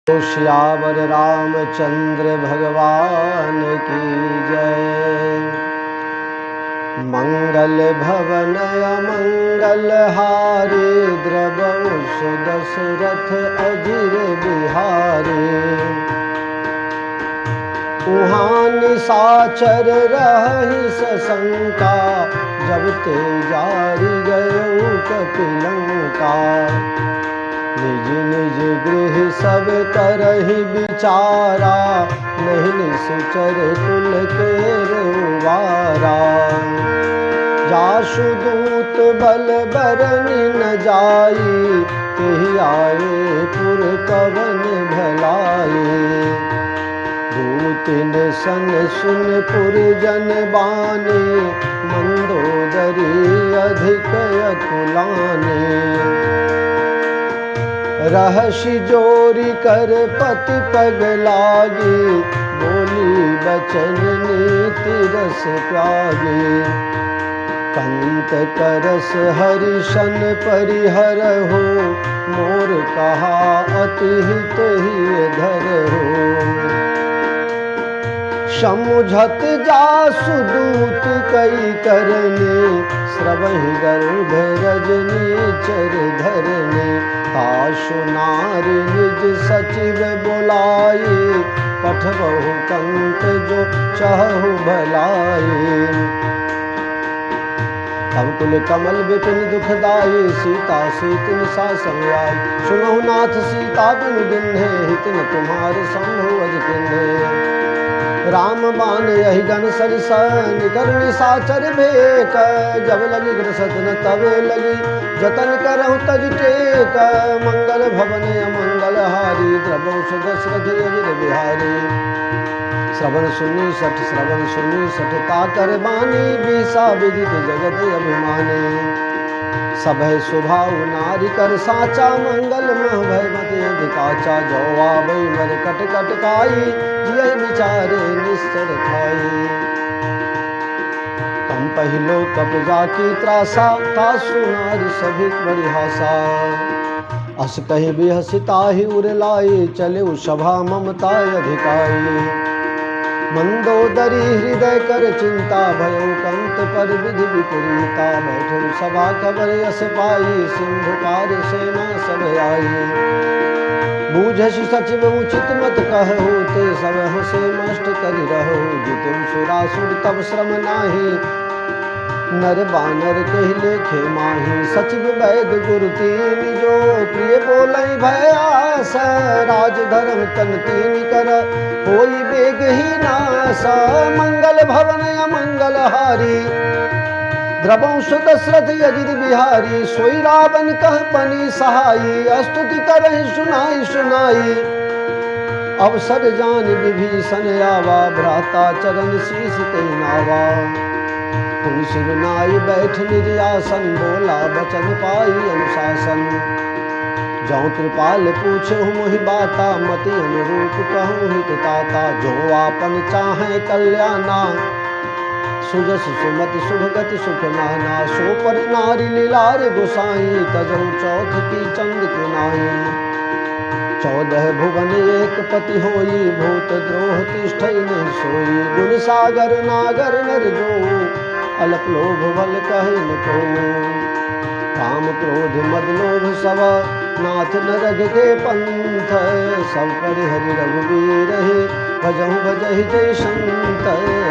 श्यावर रामचंद्र भगवान की जय। मंगल भवन अमंगल हारे, द्रवहु दशरथ अजिर बिहारे। उहाँ निशाचर रहि सशंका, जब ते जारि गयो कपिलंका। निज निज गृह सब करहि विचारा, नहीं निश्चर कुल केरवारा। जासु दूत बल बरनि न जाई, तेहि आए पुर कवन भलाई। दूतिन सन सुन पुरजन बाने, मंदोदरी अधिक अकुलाने। रहसि जोरी कर पति पग लागी, बोली बचन नीति रस त्यागी। कंत करस हरिशन परिहर हो, मोर कहा अति हित ही धर हो। समुझत जासु दूत कई करने, श्रवहि गर्भ रजनी चर धरने। तासु नारी निज सचिव बुलाए, पठबहु कंत जो चाहु भलाई। तब कुल कमल विपिन दुखदाई, सीता सीतिन सा संग आई। सुनहु नाथ सीता बिनु दिन्हे, हित न तुम्हारे संभव अज किन्हे। राम बान यही गण सरिस, निकर निशाचर भेक। जब लगी ग्रसत न तबे लगी, जतन करहु तज टेक। मंगल भवन अमंगल हारी, द्रवहु दशरथ अजिर बिहारी। श्रवण सुनी सठ ताकर बानी, बीसा विदित जगत अभिमानी। सभय स्वभाव नारी कर साचा, मंगल मह भय मति अधिकाचा। जो आवै मर कट कट काई, जिय विचारे निश्चर खाई। कम पहिलो कपजा की त्रासा, तासु नारी सभी बड़ी हासा। अस कहि बिहसिताहि उर लाई, चले सभा ममता अधिकाई। मंदोदरी हृदय कर चिंता, भयो कंत पर विधि विपरीता। बैठो सभा खबर यस पाई, सिंधु पार सेना सब आई। बूझसि सचिव उचित मत कहु, ते सब हसे मष्ट करि रहु। जितु सुरासुर तब श्रम नाही, नर बानर कहि लेखे माही। सचिव वैद गुरु तीन जो, प्रिय बोलै भय आस। राज धर्म तन तीन कर, होई बेग ही नास। मंगल भवन अमंगल हारी, द्रवहु दशरथ अजिर बिहारी। सोई रावण कह पनि सहाई, स्तुति करहि सुनाई सुनाई। अवसर जान विभीषण आवा, भ्राता चरण शीस तेहि नावा। सिर नाई बैठ निज आसन, बोला बचन पाई अनुशासन। जौ कृपाल पूछहु मोहि बाता, मति अनुरूप कहूँ हित ताता। जो आपन चाहे कल्याणा, सुजस सुमति शुभ गति सुख नाना। सो पर नारी लीलार गोसाई, तजहु चौथ की चंद के नाई। 14 भुवन एक पति होई, भूत द्रोह तिष्ठई नहीं सोई। गुण सागर नागर नर जो, अल्प लोभ बल कहि न को। काम क्रोध मद लोभ सब, नाथ नरग के पंथ। सब परिहरि रघुबीर हे, भजहु भजहि जय संत।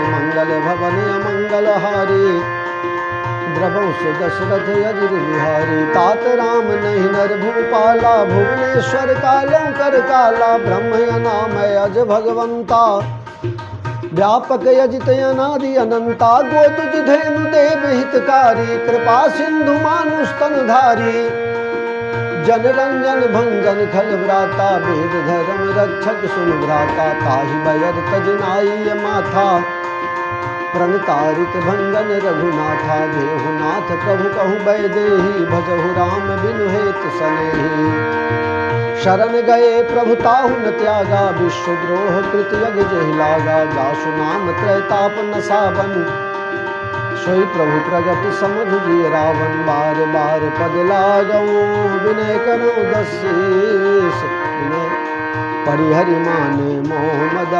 मंगल भवन अमंगल हारी, द्रवहु दशरथ अजिर बिहारी। तात राम नहीं नर भूपाला, भुवनेश्वर कालौ कर काला। ब्रह्म नाम अज भगवंता, व्यापक यजित अनादि अनंता। गोदुज धेनु देव हितकारी, कृपा सिंधु मानुष तनधारी। जन रंजन भंजन खल व्राता, वेद धर्म रक्षक सुन भ्राता। ताहि बयर तज नाई माथा, प्रणतारित भंजन रघुनाथा। देहुनाथ प्रभु कहु बैदेही, भजहु राम बिनु हेत सनेही। शरण गए प्रभु ताहु न त्यागा, विश्वद्रोह कृत यज्ञ जेहि लागा। जासु नाम त्रैताप नसावन, सोई प्रभु प्रगति समझ जिय रावण। बार बार पद लागऊ, विनय करो दस शीस। विनय परिहरि माने मोहम्मद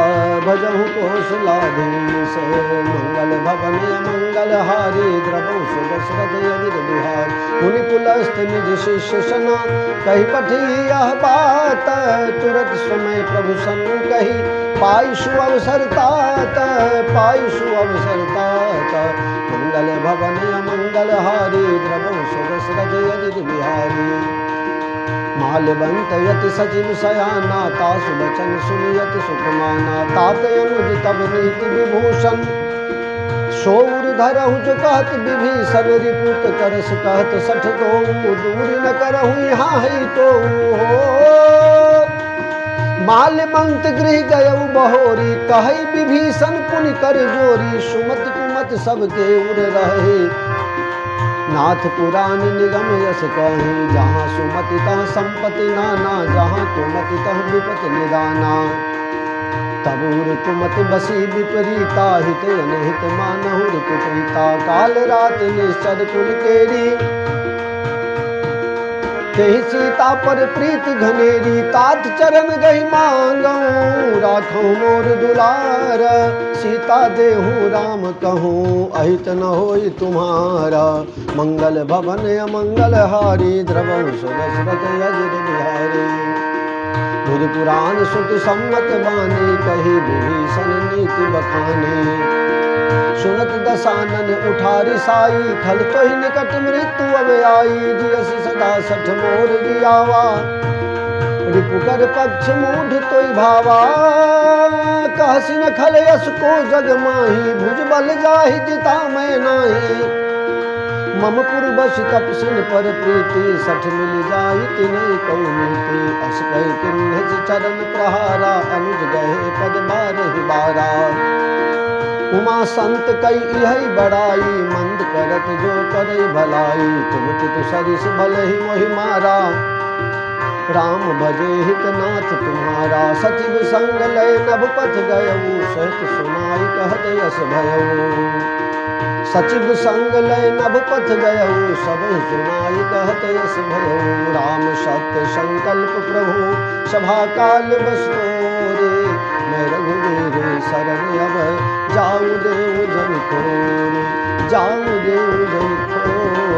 भजहु कौशलाधीश मंगल भवन मंगल हारी द्रवौ सुदशरथ यदि बिहार मुनि पुलस्त निज शिष्य सना कही पठी यह बात तुरत समय प्रभु सन कही पायुषु अवसर तात पायुषु अवसर तात मंगल भवन मंगल हारी द्रवौ सुदशरथ यदि बिहारी माल्यवंत यति सचिव सयाना तासु बचन सुनियत सुखमाना तात अनुज तब नीति विभूषण शौर धरहु जो कहत विभीषण रिपुत करस कहत सठ दो दूर न करहु यहाँ है तो हो माल्यवंत गृह गयउ बहोरी कहई विभीषण पुनि कर जोरी सुमति कुमत सबके उर रहे नाथ पुराण निगम यश कही जहाँ सुमति तह संपत्ति नाना जहाँ कुमति तह विपत निदाना तबूर कुमति बसी विपरीता हित अनहित मानहुर कुप्रीता काल रात निश्चर कुल केरी कही सीता पर प्रीत घनेरी तात चरण गही मांगऊं राखो मोर दुलार सीता देहूँ राम कहूँ अहित न होई तुम्हारा मंगल भवन अमंगल हारी द्रवौ सुदशरथ यजिर बिहारी बुध पुराण सुत सम्मत बानी कही विभीषण नीति बखानी सुनत दशानन उठारी साई खल तो ही निकट मृत्यु अब आई जियस सदा सठ मोर जियावा रिपुकर पक्ष मूढ़ तो भावा कहसी न खल यस को जग माही भुज बल जाहि जिता मैं नाही ममपुर बस तपसिन पर प्रीति सठ मिल जाहि तिन्हि कौ नीति अस कहि किन्हज चरण प्रहारा अनुज गहे पद बारहि बारा उमा संत कई यही बड़ाई मंद करत जो करे भलाई तुम तित सरिस भल ही मोहि मारा राम भजे हित नाथ तुम्हारा सचिव संग लय नभ पथ गयऊ सहित सुनाई कहत यस भयऊ सचिव संग लय नभ पथ गयऊ सब सुनाई कहत यस भयऊ राम सत्य संकल्प प्रभु सभा काल बस्तोरे मैं रघुवीर शरण अब जाऊ देव जन खोरे जाऊ देव जन खोरे।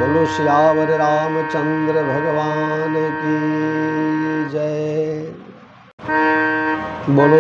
बोलो सियावर रामचंद्र भगवान की जय। बोलो